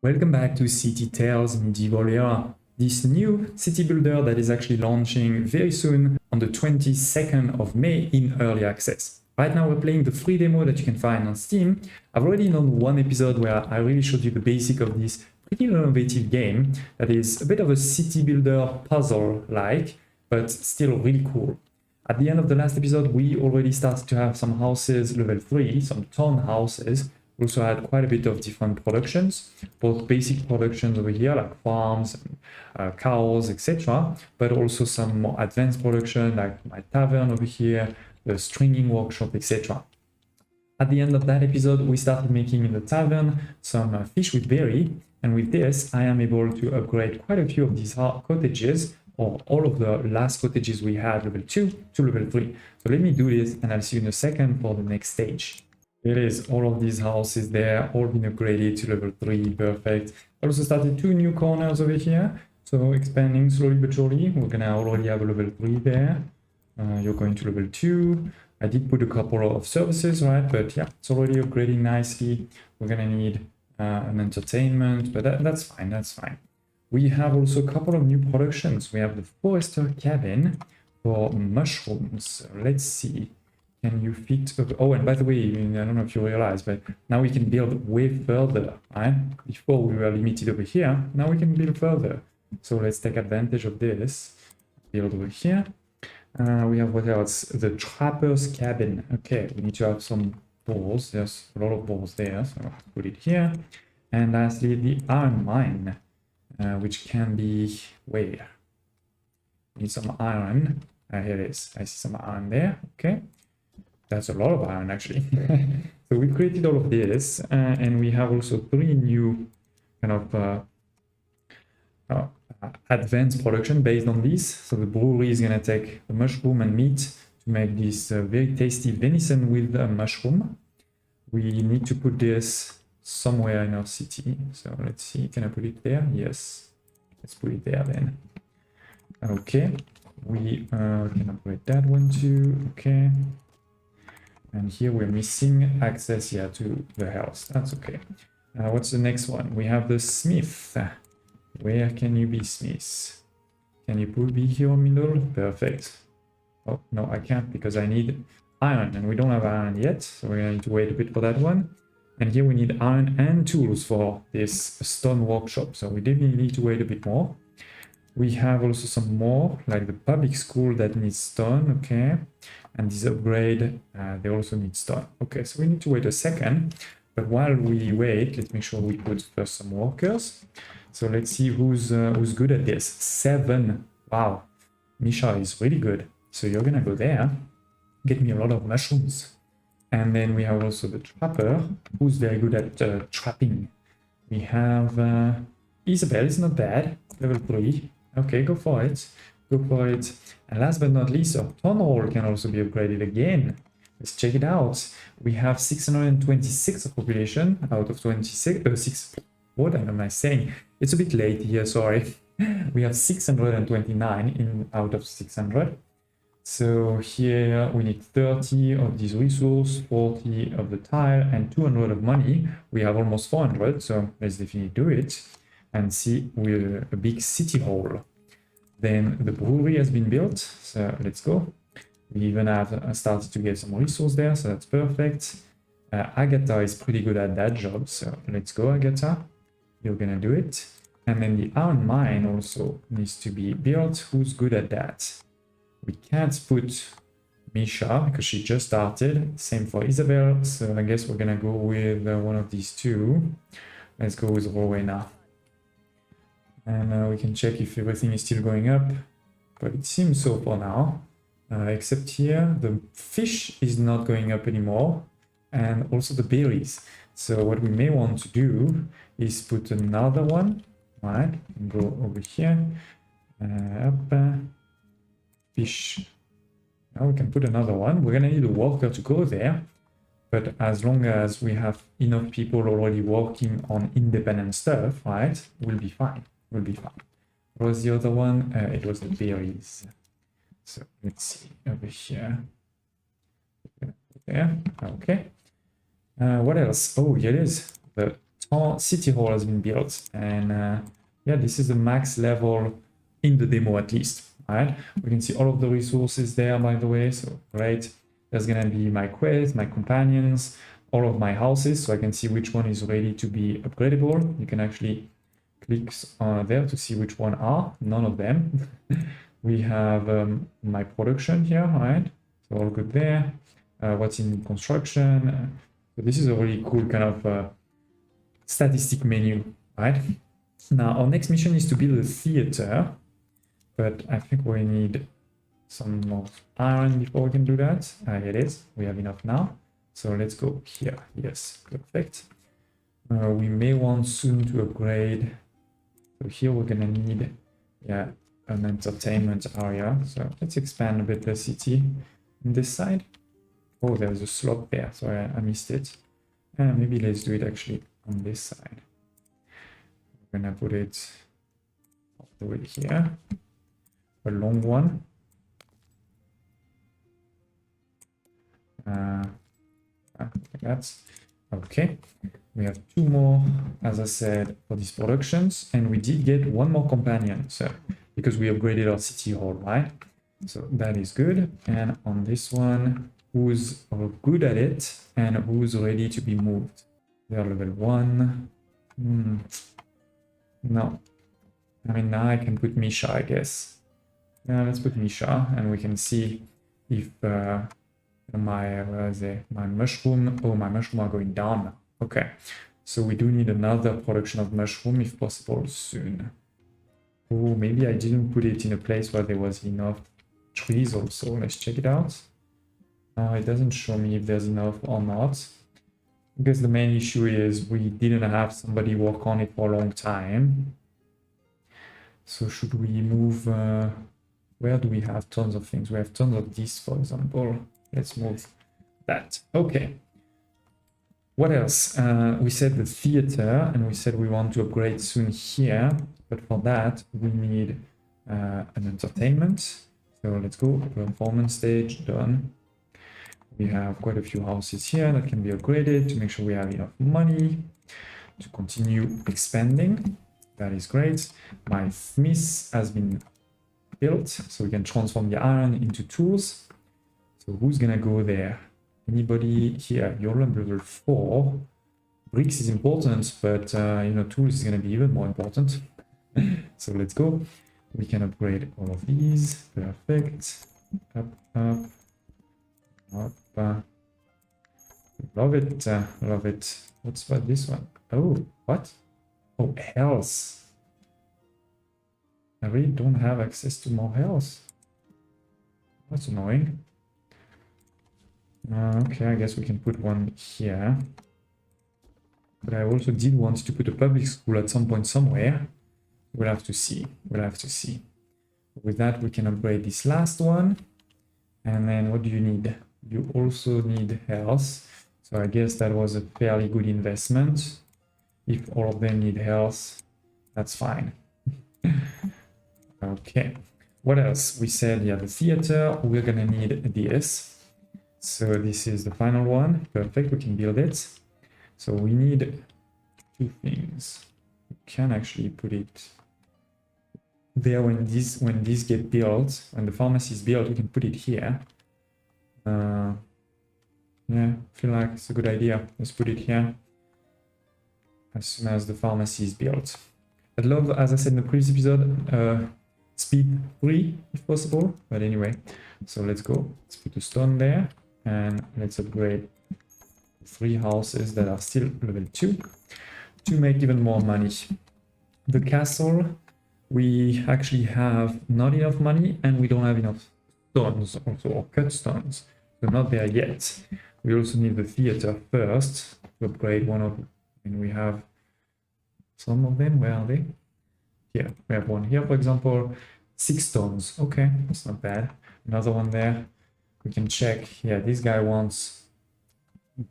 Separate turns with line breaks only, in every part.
Welcome back to City Tales Medieval Era, this new city builder that is actually launching very soon on the 22nd of May in early access. Right now we're playing the free demo that you can find on Steam. I've already done one episode where I really showed you the basic of this pretty innovative game that is a bit of a city builder puzzle-like, but still really cool. At the end of the last episode, we already started to have some houses level 3, some town houses. We also had quite a bit of different productions, both basic productions over here, like farms, and, cows, etc., but also some more advanced production, like my tavern over here, the stringing workshop, etc. At the end of that episode, we started making in the tavern some fish with berry, and with this, I am able to upgrade quite a few of these cottages, or all of the last cottages we had level 2 to level 3. So let me do this, and I'll see you in a second for the next stage. It is all of these houses there, all been upgraded to level 3, perfect. I also started 2 new corners over here, so expanding slowly but surely. We're gonna already have a level 3 there. You're going to level 2. I did put a couple of services, right? But yeah, it's already upgrading nicely. We're gonna need an entertainment, but that's fine, that's fine. We have also a couple of new productions. We have the forester cabin for mushrooms. So let's see. Can you fit? Oh, and by the way, I don't know if you realize, but now we can build way further, right? Before we were limited over here, now we can build further. So let's take advantage of this. Build over here. We have what else? The trapper's cabin. Okay, we need to have some balls. There's a lot of balls there, so I'll put it here. And lastly, the iron mine, which can be where? Need some iron. Here it is. I see some iron there. Okay. That's a lot of iron, actually. So we created all of this, and we have also 3 new kind of advanced production based on this. So the brewery is going to take the mushroom and meat to make this very tasty venison with a mushroom. We need to put this somewhere in our city. So let's see, can I put it there? Yes, let's put it there then. Okay, we can upgrade that one too. Okay. And here we're missing access here to the house. That's okay. What's the next one? We have the smith. Where can you be, smith? Can you be here in the middle? Perfect. Oh, no, I can't because I need iron and we don't have iron yet. So we're going to wait a bit for that one. And here we need iron and tools for this stone workshop. So we definitely need to wait a bit more. We have also some more, like the public school that needs stone, okay. And this upgrade, they also need stone. Okay, so we need to wait a second. But while we wait, let's make sure we put first some workers. So let's see who's good at this. 7. Wow, Misha is really good. So you're gonna go there, get me a lot of mushrooms. And then we have also the trapper, who's very good at trapping. We have Isabel is not bad, level 3. Okay, go for it. Go for it. And last but not least, our town hall can also be upgraded again. Let's check it out. We have 626 of population out of 6. What am I saying? It's a bit late here, sorry. We have 629 out of 600. So here we need 30 of these resource, 40 of the tile, and 200 of money. We have almost 400, so let's definitely do it. And see, we're a big city hall. Then the brewery has been built, so let's go. We even have started to get some resource there, so that's perfect. Agatha is pretty good at that job, so let's go, Agatha. You're gonna do it. And then the iron mine also needs to be built. Who's good at that? We can't put Misha because she just started. Same for Isabel, so I guess we're gonna go with one of these two. Let's go with Rowena. And we can check if everything is still going up, but it seems so for now. Except here, the fish is not going up anymore, and also the berries. So what we may want to do is put another one, right? Go over here, up, fish. Now we can put another one. We're gonna need a worker to go there, but as long as we have enough people already working on independent stuff, right, we'll be fine. Will be fine. What was the other one? It was the berries. So let's see over here. There. Okay. What else? Oh, here it is. The city hall has been built, and yeah, this is the max level in the demo at least. All right, we can see all of the resources there, by the way, so great. There's gonna be my quest, my companions, all of my houses, so I can see which one is ready to be upgradable. You can actually click there to see which one are. None of them. We have my production here, all right, so all good there. What's in construction. So this is a really cool kind of statistic menu, right? Now our next mission is to build a theater, but I think we need some more iron before we can do that. It is, we have enough now. So let's go here. Yes, perfect. We may want soon to upgrade. So here we're gonna need, yeah, an entertainment area. So let's expand a bit the city on this side. Oh, there's a slot there. Sorry, I missed it. Maybe let's do it actually on this side. We're gonna put it all the way here. A long one. Like that. Okay. We have 2 more, as I said, for these productions, and we did get 1 more companion. So because we upgraded our city hall, right? So that is good. And on this one, who's good at it and who's ready to be moved? They are level 1. No. I mean, now I can put Misha, I guess. Yeah, let's put Misha, and we can see if my mushroom. Oh, my mushroom are going down now. Okay, so we do need another production of mushroom if possible soon. Oh, maybe I didn't put it in a place where there was enough trees also. Let's check it out. It doesn't show me if there's enough or not. Because the main issue is we didn't have somebody work on it for a long time. So should we move? Where do we have tons of things? We have tons of this, for example. Let's move that. Okay. What else? We said the theater, and we said we want to upgrade soon here. But for that, we need an entertainment. So let's go. Performance stage, done. We have quite a few houses here that can be upgraded to make sure we have enough money to continue expanding. That is great. My smith has been built, so we can transform the iron into tools. So who's gonna go there? Anybody here? You're level 4. Bricks is important, but you know, tools is gonna be even more important. So let's go. We can upgrade all of these. Perfect. Up, up, up. Love it, love it. What's about this one? Oh, what? Oh, health. I really don't have access to more health. That's annoying. Okay, I guess we can put one here. But I also did want to put a public school at some point somewhere. We'll have to see. We'll have to see. With that, we can upgrade this last one. And then what do you need? You also need health. So I guess that was a fairly good investment. If all of them need health, that's fine. Okay. What else? We said, yeah, the theater, we're gonna need this. So this is the final one. Perfect, we can build it. So we need 2 things. We can actually put it there when these get built. When the pharmacy is built, we can put it here. Yeah, I feel like it's a good idea. Let's put it here as soon as the pharmacy is built. I'd love, as I said in the previous episode, speed 3 if possible. But anyway, so let's go. Let's put a stone there and let's upgrade 3 houses that are still level 2 to make even more money. The castle, we actually have not enough money and we don't have enough stones also, or cut stones. So not there yet. We also need the theater first to upgrade one of them. And we have some of them. Where are they? Here. We have one here, for example. 6 stones. Okay, that's not bad. Another one there. We can check. Yeah, this guy wants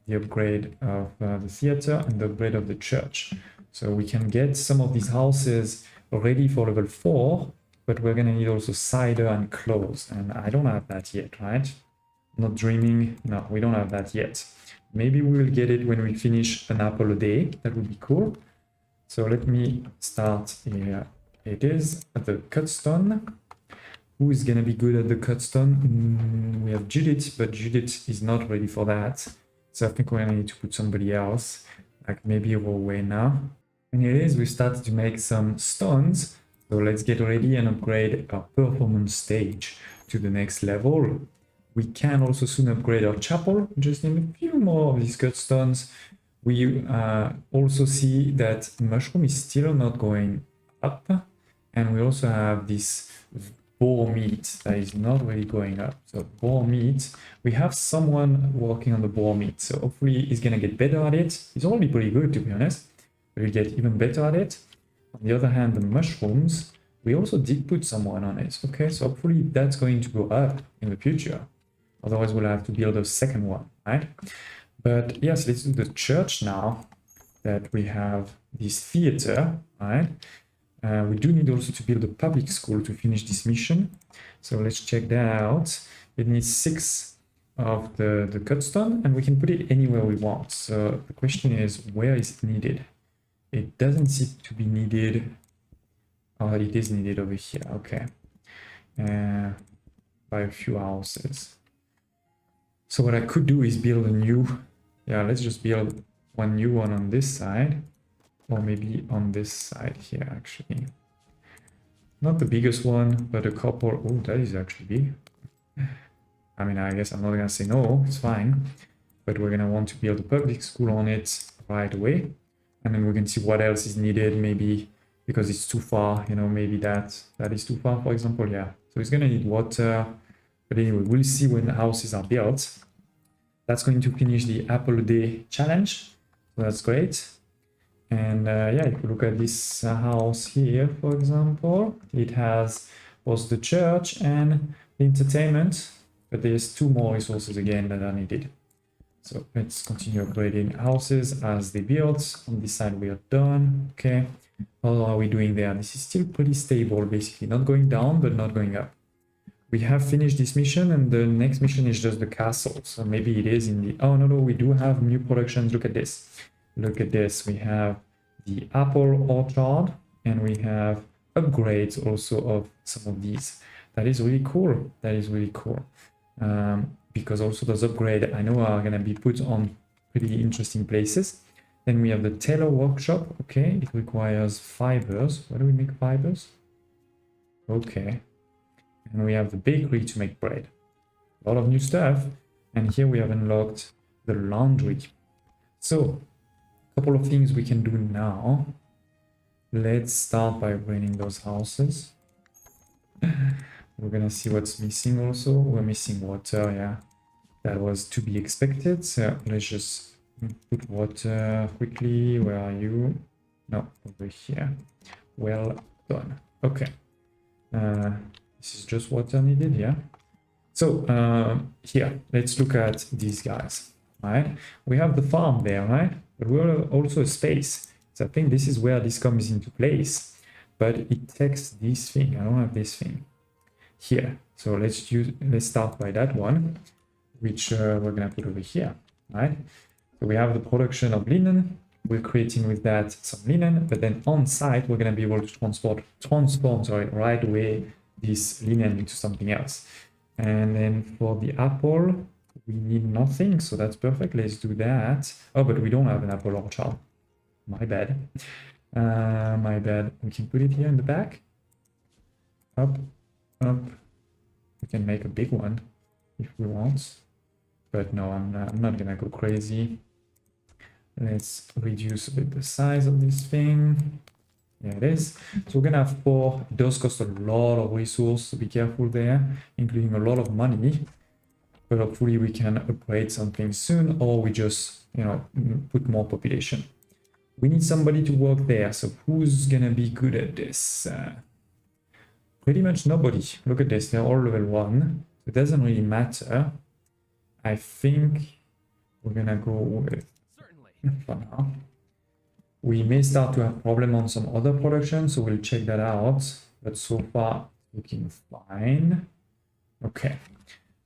the upgrade of the theater and the upgrade of the church. So we can get some of these houses ready for level 4, but we're going to need also cider and clothes. And I don't have that yet, right? Not dreaming. No, we don't have that yet. Maybe we will get it when we finish an apple a day. That would be cool. So let me start here. It is at the cut stone. Who is gonna be good at the cut stone? We have Judith, but Judith is not ready for that. So I think we're gonna need to put somebody else, like maybe Rowena. And it is, we started to make some stones. So let's get ready and upgrade our performance stage to the next level. We can also soon upgrade our chapel, just need a few more of these cut stones. We also see that mushroom is still not going up. And we also have this boar meat that is not really going up. So boar meat, we have someone working on the boar meat. So hopefully he's gonna get better at it. He's already pretty good, to be honest. But we get even better at it. On the other hand, the mushrooms, we also did put someone on it. Okay, so hopefully that's going to go up in the future. Otherwise, we'll have to build a second one, right? But yes, let's do the church now that we have this theater, right? We do need also to build a public school to finish this mission. So let's check that out. It needs 6 of the cut stone, and we can put it anywhere we want. So the question is, where is it needed? It doesn't seem to be needed. Oh, it is needed over here. Okay. By a few houses. So what I could do is build a new... Yeah, let's just build one new one on this side. Or maybe on this side here, actually. Not the biggest one, but a couple... Oh, that is actually big. I mean, I guess I'm not gonna say no, it's fine. But we're gonna want to build a public school on it right away. And then we can see what else is needed, maybe because it's too far, you know, maybe that is too far, for example, yeah. So it's gonna need water. But anyway, we'll see when the houses are built. That's going to finish the apple a day challenge. So that's great. And yeah, if you look at this house here, for example, it has both the church and the entertainment, but there's 2 more resources again that are needed. So let's continue upgrading houses as they build. On this side, we are done. Okay, how are we doing there? This is still pretty stable, basically, not going down, but not going up. We have finished this mission, and the next mission is just the castle. So maybe it is in the... Oh, no, we do have new productions. Look at this. Look at this. We have the apple orchard, and we have upgrades also of some of these. That is really cool. That is really cool. Because also those upgrades, I know, are going to be put on pretty interesting places. Then we have the tailor workshop. Okay, it requires fibers. Where do we make fibers? Okay. And we have the bakery to make bread. A lot of new stuff. And here we have unlocked the laundry. So, a couple of things we can do now. Let's start by upgrading those houses. We're gonna see what's missing also. We're missing water, yeah. That was to be expected. So let's just put water quickly. Where are you? No, over here. Well done. Okay. This is just water needed, yeah. So here, let's look at these guys, right? We have the farm there, right? But we have also a space. So I think this is where this comes into place. But it takes this thing. I don't have this thing here. So let's start by that one, which we're gonna put over here, right? So we have the production of linen. We're creating with that some linen, but then on site we're gonna be able to transform right away this linen into something else. And then for the apple, we need nothing, so that's perfect. Let's do that. Oh, but we don't have an apple orchard. My bad. My bad. We can put it here in the back. Up, up. We can make a big one if we want. But no, I'm not gonna go crazy. Let's reduce a bit the size of this thing. There it is. So we're gonna have 4. It does cost a lot of resources, so be careful there, including a lot of money. But hopefully we can upgrade something soon, or we just, you know, put more population. We need somebody to work there. So who's gonna be good at this? Pretty much nobody. Look at this. They're all level 1. It doesn't really matter. I think we're gonna go with for now. We may start to have problem on some other production, so we'll check that out. But so far, looking fine. Okay.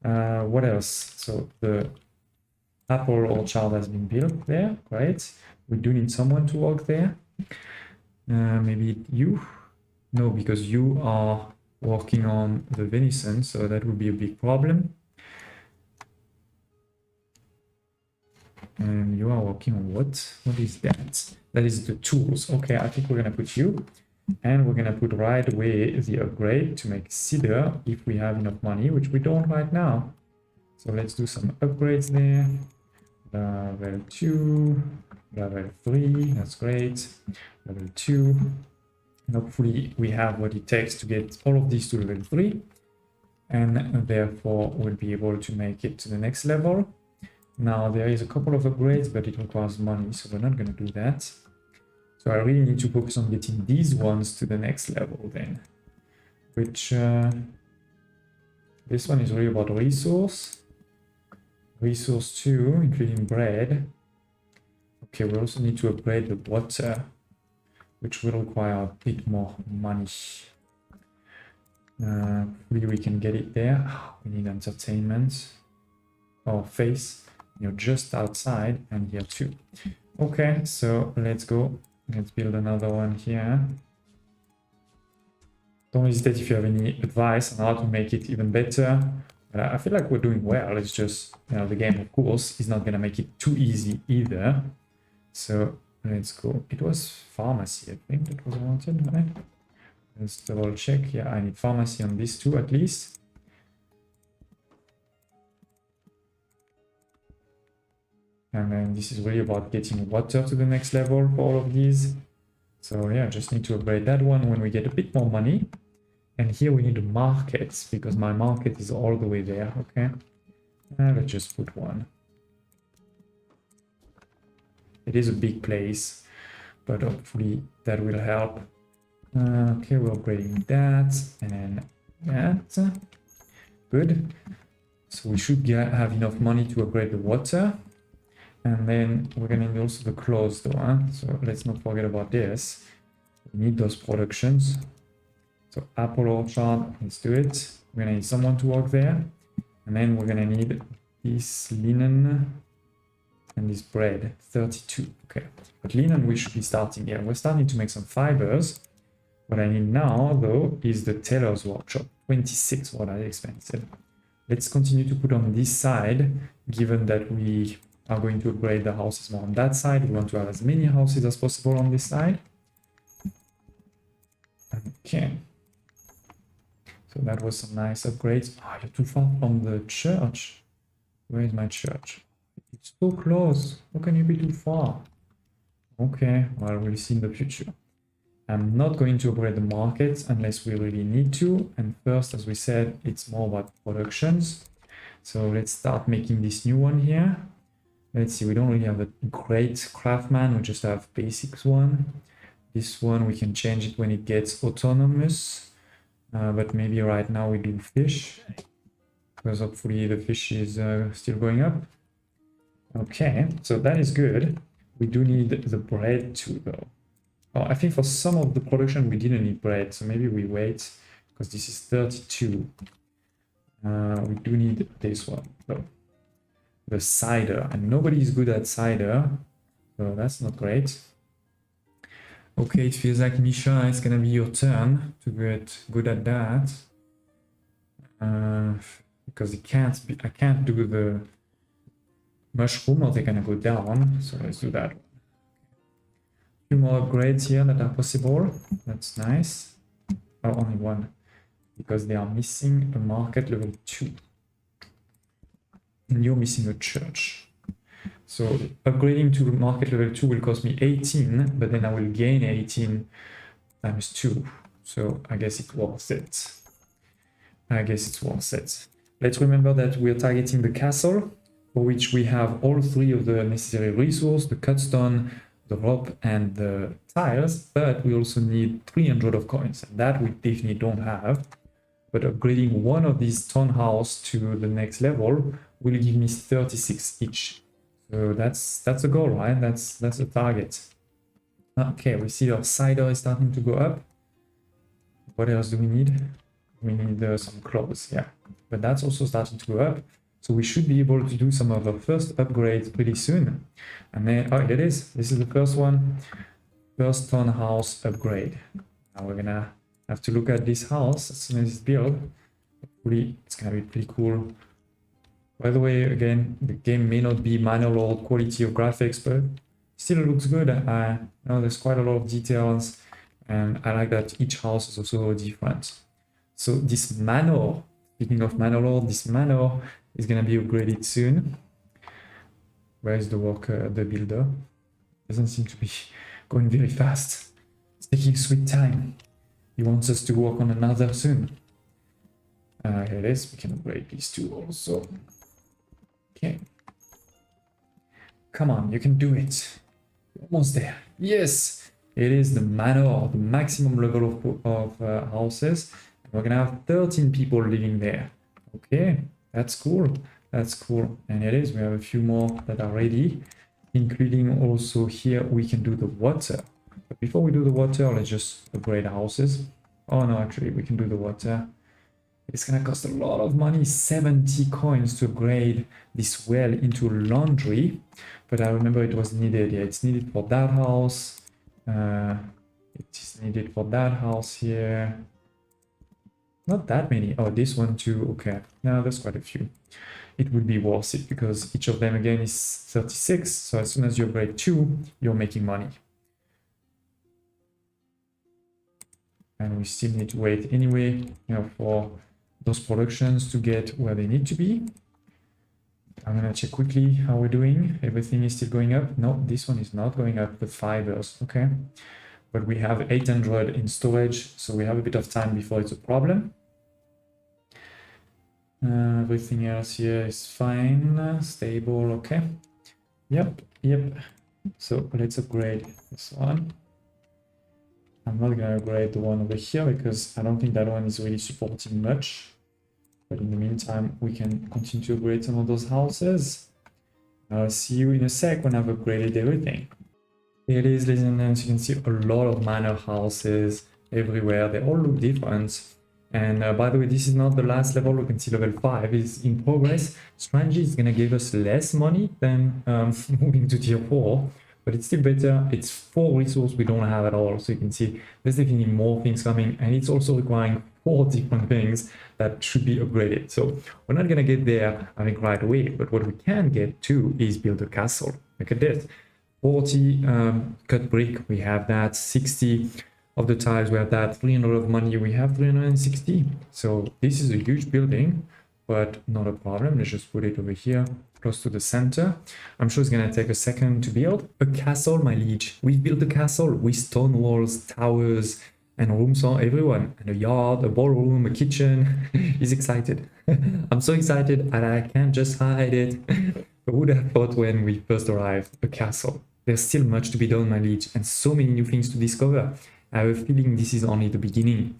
What else? So the apple orchard has been built there. Great. We do need someone to work there. Maybe you? No, because you are working on the venison, so that would be a big problem. And you are working on what? What is that? That is the tools. Okay, I think we're gonna put you. And we're gonna put right away the upgrade to make cedar if we have enough money, which we don't right now. So let's do some upgrades there. Level 2, level 3, that's great. Level 2. And hopefully we have what it takes to get all of these to level 3. And therefore we'll be able to make it to the next level. Now there is a couple of upgrades, but it requires money, so we're not gonna do that. So I really need to focus on getting these ones to the next level then. Which, this one is really about resource. Resource 2, including bread. Okay, we also need to upgrade the water, which will require a bit more money. Hopefully we can get it there. We need entertainment. Or face. You're just outside, and here too. Okay, so let's go. Let's build another one here. Don't hesitate if you have any advice on how to make it even better. I feel like we're doing well. It's just, you know, the game, of course, is not going to make it too easy either. So let's go. It was pharmacy, I think that was wanted, right? Let's double check. Yeah, I need pharmacy on these two at least. And then this is really about getting water to the next level for all of these. So yeah, just need to upgrade that one when we get a bit more money. And here we need a market, because my market is all the way there, okay? Let's just put one. It is a big place, but hopefully that will help. Okay, we're upgrading that and that. Good. So we should have enough money to upgrade the water. And then we're gonna need also the clothes though, huh? So let's not forget about this. We need those productions. So apple orchard, let's do it. We're gonna need someone to work there. And then we're gonna need this linen and this bread, 32, okay. But linen we should be starting here. We're starting to make some fibers. What I need now though is the tailor's workshop, 26, what I expected. Let's continue to put on this side, given that we are going to upgrade the houses more on that side. We want to have as many houses as possible on this side. Okay. So that was some nice upgrades. Ah, you're too far from the church. Where is my church? It's so close. How can you be too far? Okay, well, we'll see in the future. I'm not going to upgrade the markets unless we really need to. And first, as we said, it's more about productions. So let's start making this new one here. Let's see, we don't really have a great craftsman, we just have basics one. This one, we can change it when it gets autonomous. But maybe right now we do fish, because hopefully the fish is still going up. Okay, so that is good. We do need the bread too, though. Oh, I think for some of the production we didn't need bread, so maybe we wait, because this is 32. We do need this one, though. The cider, and nobody is good at cider, so that's not great. Okay, it feels like Misha, it's gonna be your turn to get good at that. Because I can't do the mushroom or they're gonna go down, so let's do that. Few more upgrades here that are possible. That's nice. Oh, only one, because they are missing a market level 2. And you're missing a church. So upgrading to market level 2 will cost me 18, but then I will gain 18 times 2. So I guess it's worth it. Let's remember that we're targeting the castle, for which we have all 3 of the necessary resources, the cut stone, the rope, and the tiles, but we also need 300 of coins, and that we definitely don't have. But upgrading one of these stone house to the next level will give me 36 each. So that's the goal, right? That's the target. Okay, we see our cider is starting to go up. What else do we need? We need some clothes, yeah. But that's also starting to go up. So we should be able to do some of the first upgrades pretty soon. And then, oh, it is. This is the first one. First town house upgrade. Now we're gonna have to look at this house as soon as it's built. Hopefully, it's gonna be pretty cool. By the way, again, the game may not be Manor quality of graphics, but still looks good. You know, there's quite a lot of details, and I like that each house is also different. So this manor, speaking of Manor, this manor is gonna be upgraded soon. Where is the worker, the builder? Doesn't seem to be going very fast. It's taking sweet time. He wants us to work on another soon. Here it is. We can upgrade these two also. Okay. Come on, you can do it. You're almost there. Yes, it is the manor, the maximum level of houses. We're gonna have 13 people living there. Okay, that's cool. That's cool. And it is. We have a few more that are ready, including also here we can do the water. But before we do the water, let's just upgrade houses. Oh no, actually we can do the water. It's gonna cost a lot of money, 70 coins to upgrade this well into laundry. But I remember it was needed. Yeah, it's needed for that house. It is needed for that house here. Not that many. Oh, this one too. Okay, now there's quite a few. It would be worth it because each of them again is 36. So as soon as you upgrade 2, you're making money. And we still need to wait anyway, you know, for those productions to get where they need to be. I'm gonna check quickly how we're doing. Everything is still going up. No, this one is not going up with fibers. Okay, but we have 800 in storage, so we have a bit of time before it's a problem. Everything else here is fine, stable. Okay. Yep. So let's upgrade this one. I'm not gonna upgrade the one over here because I don't think that one is really supporting much. But in the meantime, we can continue to upgrade some of those houses. I'll see you in a sec when I've upgraded everything. Here it is, ladies and gentlemen. You can see a lot of manor houses everywhere. They all look different. And by the way, this is not the last level. We can see level 5 is in progress. Strangely, it's gonna give us less money than moving to tier 4. But it's still better. It's 4 resources we don't have at all. So you can see there's definitely more things coming, and it's also requiring 4 different things that should be upgraded. So we're not gonna get there, I think, right away. But what we can get to is build a castle. Look at this. 40 cut brick, we have that. 60 of the tiles, we have that. 300 of money, we have 360. So this is a huge building, but not a problem. Let's just put it over here, close to the center. I'm sure it's gonna take a second to build. A castle, my liege. We've built a castle with stone walls, towers, and rooms for everyone. And a yard, a ballroom, a kitchen. He's excited. I'm so excited and I can't just hide it. Who would have thought when we first arrived? A castle. There's still much to be done, my liege, and so many new things to discover. I have a feeling this is only the beginning.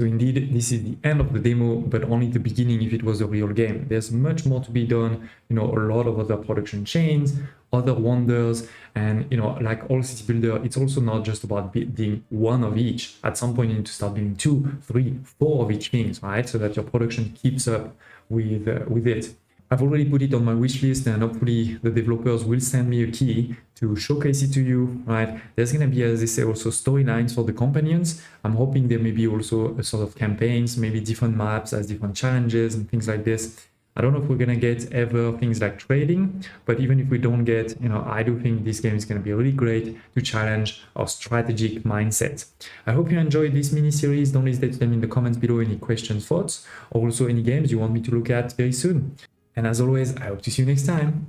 So indeed, this is the end of the demo, but only the beginning if it was a real game. There's much more to be done, you know, a lot of other production chains, other wonders, and, you know, like all city builder, it's also not just about building one of each. At some point, you need to start building 2, 3, 4 of each things, right? So that your production keeps up with it. I've already put it on my wish list, and hopefully the developers will send me a key to showcase it to you, right? There's going to be, as they say, also storylines for the companions. I'm hoping there may be also a sort of campaigns, maybe different maps as different challenges and things like this. I don't know if we're going to get ever things like trading, but even if we don't get, you know, I do think this game is going to be really great to challenge our strategic mindset. I hope you enjoyed this mini series. Don't hesitate to tell me in the comments below any questions, thoughts, or also any games you want me to look at very soon. And as always, I hope to see you next time.